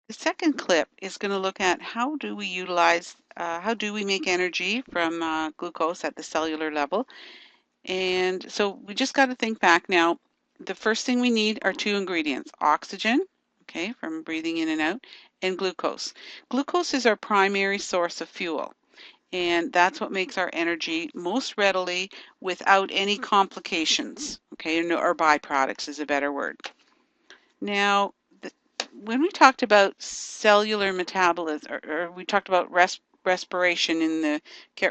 The second clip is going to look at how do we utilize, how do we make energy from glucose at the cellular level. And so we just got to think back now. The first thing we need are two ingredients, oxygen, okay, from breathing in and out, and glucose. Glucose is our primary source of fuel, and that's what makes our energy most readily without any complications, okay, or byproducts is a better word. Now, when we talked about cellular metabolism, or we talked about respiration in the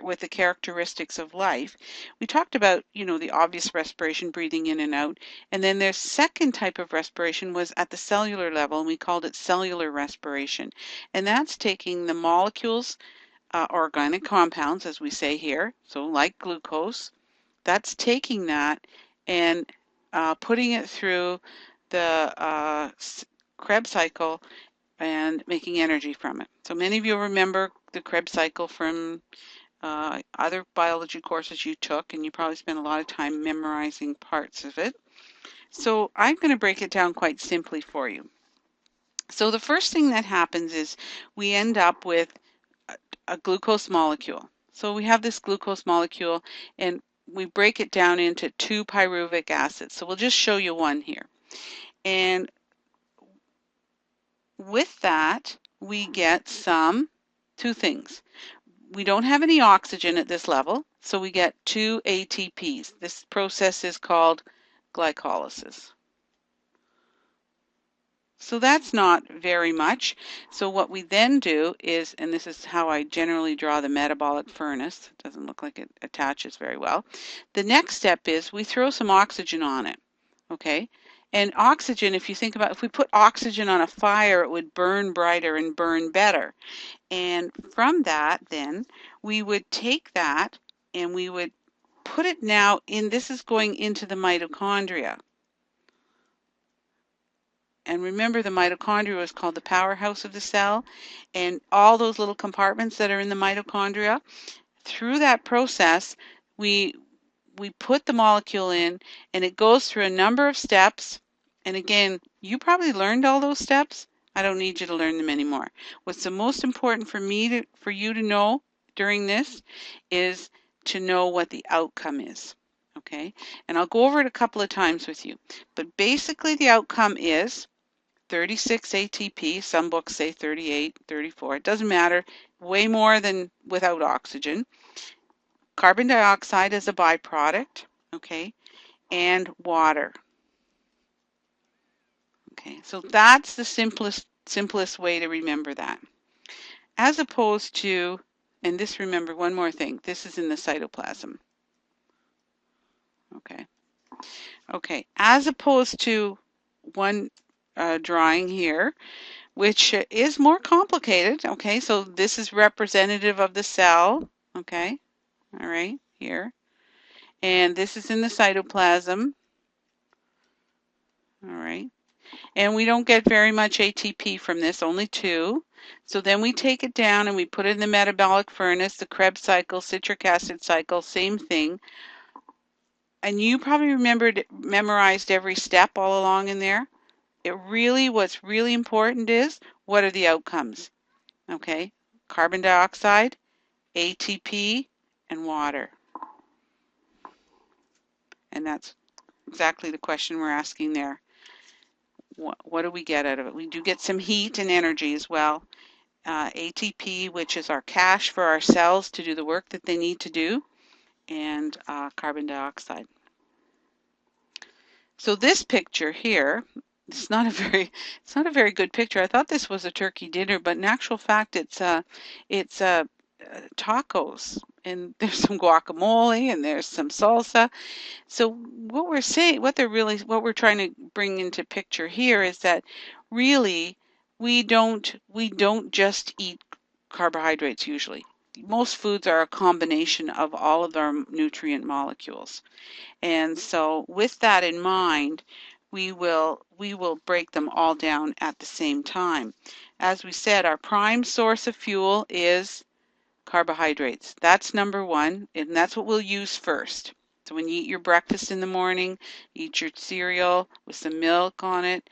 with the characteristics of life, we talked about, you know, the obvious respiration, breathing in and out, and then their second type of respiration was at the cellular level, and we called it cellular respiration, and that's taking the molecules, organic compounds, as we say here, so like glucose, that's taking that and putting it through the Krebs cycle and making energy from it. So many of you remember the Krebs cycle from other biology courses you took, and you probably spent a lot of time memorizing parts of it. So I'm going to break it down quite simply for you. So the first thing that happens is we end up with a glucose molecule. So we have this glucose molecule, and we break it down into two pyruvic acids. So we'll just show you one here. And with that, we get two things. We don't have any oxygen at this level, so we get two ATPs. This process is called glycolysis. So that's not very much. So what we then do is, and this is how I generally draw the metabolic furnace. It doesn't look like it attaches very well. The next step is we throw some oxygen on it, okay? And oxygen, if you think about, if we put oxygen on a fire, it would burn brighter and burn better. And from that, then, we would take that and we would put it now in, this is going into the mitochondria. And remember, the mitochondria is called the powerhouse of the cell, and all those little compartments that are in the mitochondria, through that process, we put the molecule in, and it goes through a number of steps. And again, you probably learned all those steps. I don't need you to learn them anymore. What's the most important for you to know during this is to know what the outcome is. Okay? And I'll go over it a couple of times with you. But basically the outcome is 36 ATP, some books say 38, 34, it doesn't matter, way more than without oxygen. Carbon dioxide is a byproduct, okay, and water. Okay, so that's the simplest way to remember that. As opposed to, and this, remember one more thing, this is in the cytoplasm. Okay. Okay, as opposed to one drawing here, which is more complicated. Okay, so this is representative of the cell. Okay, all right, here. And this is in the cytoplasm. All right. And we don't get very much ATP from this, only 2. So then we take it down and we put it in the metabolic furnace, the Krebs cycle, citric acid cycle, same thing. And you probably memorized every step all along in there. What's really important is, what are the outcomes? Okay, carbon dioxide, ATP, and water. And that's exactly the question we're asking there. What do we get out of it? We do get some heat and energy as well. ATP, which is our cash for our cells to do the work that they need to do, and carbon dioxide. So this picture here, it's not a very good picture. I thought this was a turkey dinner, but in actual fact, it's tacos, and there's some guacamole and there's some salsa. So what we're trying to bring into picture here is that really we don't just eat carbohydrates usually. Most foods are a combination of all of our nutrient molecules. And so with that in mind, we will break them all down at the same time. As we said, our prime source of fuel is carbohydrates. That's number one, and that's what we'll use first. So when you eat your breakfast in the morning, eat your cereal with some milk on it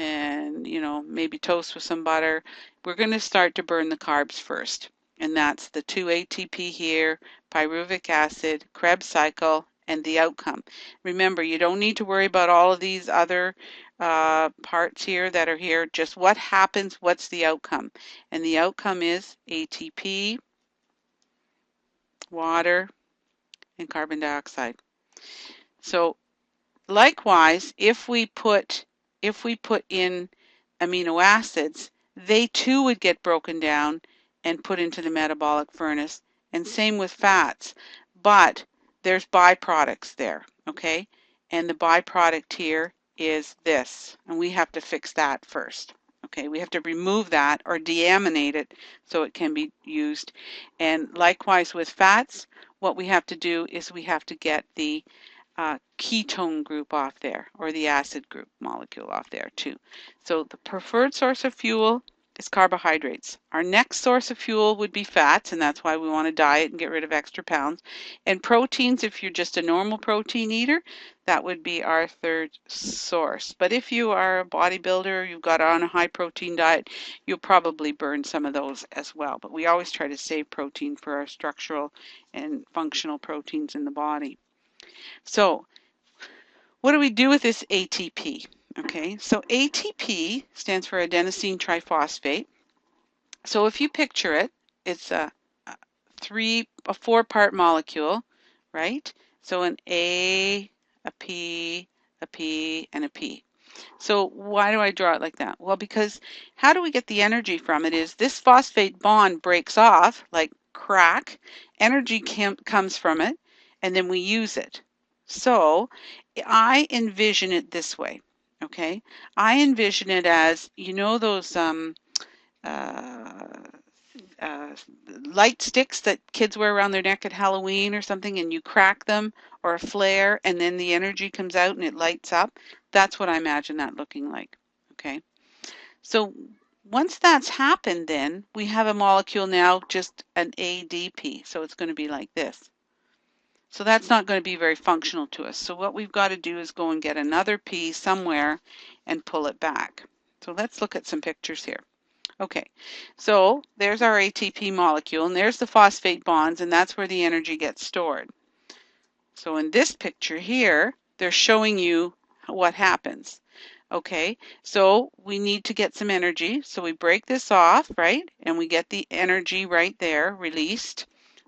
and, maybe toast with some butter. We're going to start to burn the carbs first. And that's the 2-ATP here, pyruvic acid, Krebs cycle, and the outcome. Remember, you don't need to worry about all of these other parts here that are here. Just what happens, what's the outcome? And the outcome is ATP, water, and carbon dioxide. So likewise, if we put in amino acids, they too would get broken down and put into the metabolic furnace, and same with fats. But there's byproducts there, okay? And the byproduct here is this, and we have to fix that first. Okay, we have to remove that or deaminate it so it can be used. And likewise with fats, what we have to do is we have to get the ketone group off there, or the acid group molecule off there too. So the preferred source of fuel is carbohydrates. Our next source of fuel would be fats, and that's why we want to diet and get rid of extra pounds. And proteins, if you're just a normal protein eater, that would be our third source. But if you are a bodybuilder, you've got on a high protein diet, you'll probably burn some of those as well. But we always try to save protein for our structural and functional proteins in the body. So what do we do with this ATP? Okay, so ATP stands for adenosine triphosphate. So if you picture it, it's a four-part molecule, right? So an A, a P, a P, and a P. So why do I draw it like that? Well, because how do we get the energy from it is this phosphate bond breaks off, like crack, energy comes from it, and then we use it. So I envision it this way, okay? I envision it as, those uh, uh, light sticks that kids wear around their neck at Halloween or something, and you crack them, or a flare, and then the energy comes out and it lights up. That's what I imagine that looking like. Okay. So once that's happened, then we have a molecule now, just an ADP. So it's going to be like this. So that's not going to be very functional to us. So what we've got to do is go and get another P somewhere and pull it back. So let's look at some pictures here. Okay, so there's our ATP molecule, and there's the phosphate bonds, and that's where the energy gets stored. So in this picture here, they're showing you what happens. Okay, so we need to get some energy, so we break this off, right? And we get the energy right there released.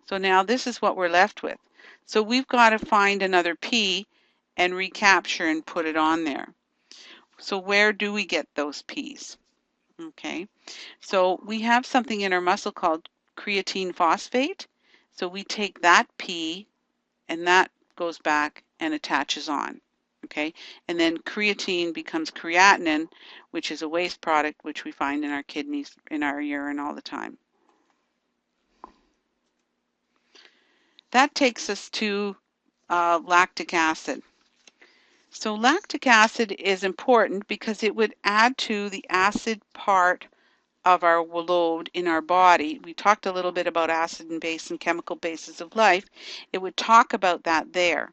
So now this is what we're left with. So we've got to find another P and recapture and put it on there. So where do we get those P's? Okay, so we have something in our muscle called creatine phosphate. So we take that P and that goes back and attaches on. Okay, and then creatine becomes creatinine, which is a waste product which we find in our kidneys, in our urine all the time. That takes us to lactic acid. So lactic acid is important because it would add to the acid part of our load in our body. We talked a little bit about acid and base and chemical bases of life. It would talk about that there.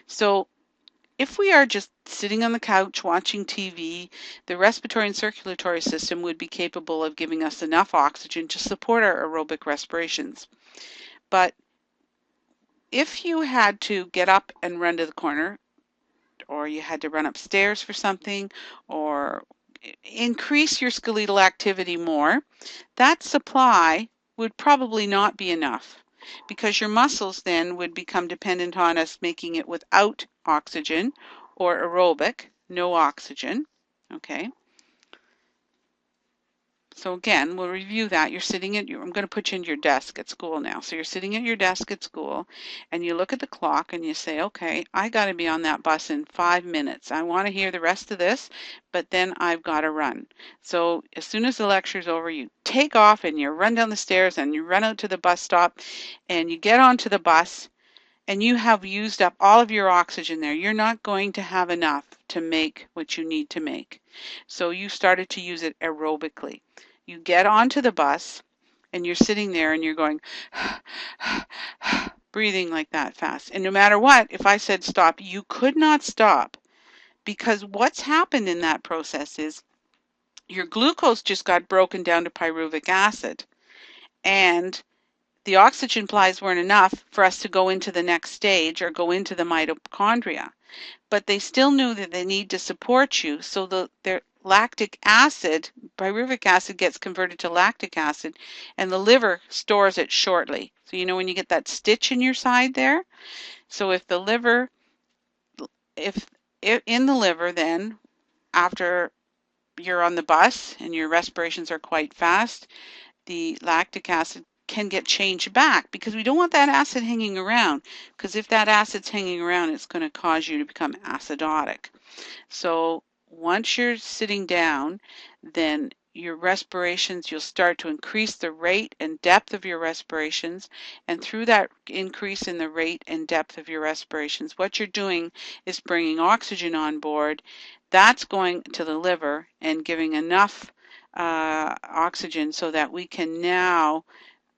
So if we are just sitting on the couch watching TV, the respiratory and circulatory system would be capable of giving us enough oxygen to support our aerobic respirations. But if you had to get up and run to the corner, or you had to run upstairs for something, or increase your skeletal activity more, that supply would probably not be enough, because your muscles then would become dependent on us making it without oxygen, or aerobic, no oxygen. Okay. So again, we'll review that. You're sitting at I'm going to put you in your desk at school now. So you're sitting at your desk at school and you look at the clock and you say, okay, I got to be on that bus in 5 minutes. I want to hear the rest of this, but then I've got to run. So as soon as the lecture's over, you take off and you run down the stairs and you run out to the bus stop and you get onto the bus and you have used up all of your oxygen there. You're not going to have enough to make what you need to make. So you started to use it aerobically. You get onto the bus and you're sitting there and you're going, breathing like that fast. And no matter what, if I said stop, you could not stop, because what's happened in that process is your glucose just got broken down to pyruvic acid, and the oxygen supplies weren't enough for us to go into the next stage or go into the mitochondria. But they still knew that they need to support you, so their lactic acid, pyruvic acid, gets converted to lactic acid, and the liver stores it shortly. So you know when you get that stitch in your side there? So if the liver, if in the liver then, after you're on the bus and your respirations are quite fast, the lactic acid can get changed back, because we don't want that acid hanging around, because if that acid's hanging around, it's going to cause you to become acidotic. So once you're sitting down, then your respirations, you'll start to increase the rate and depth of your respirations. And through that increase in the rate and depth of your respirations, what you're doing is bringing oxygen on board. That's going to the liver and giving enough oxygen so that we can now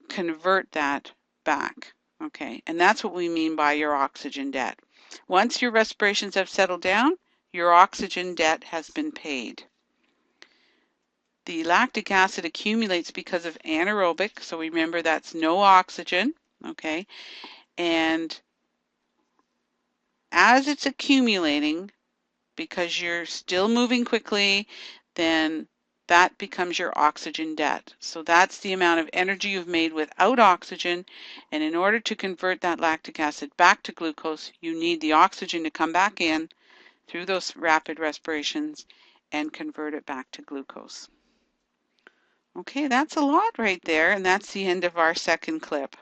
convert that back. Okay, and that's what we mean by your oxygen debt. Once your respirations have settled down, your oxygen debt has been paid. The lactic acid accumulates because of anaerobic, so remember that's no oxygen, okay? And as it's accumulating, because you're still moving quickly, then that becomes your oxygen debt. So that's the amount of energy you've made without oxygen. And in order to convert that lactic acid back to glucose, you need the oxygen to come back in through those rapid respirations and convert it back to glucose. Okay, that's a lot right there, and that's the end of our second clip.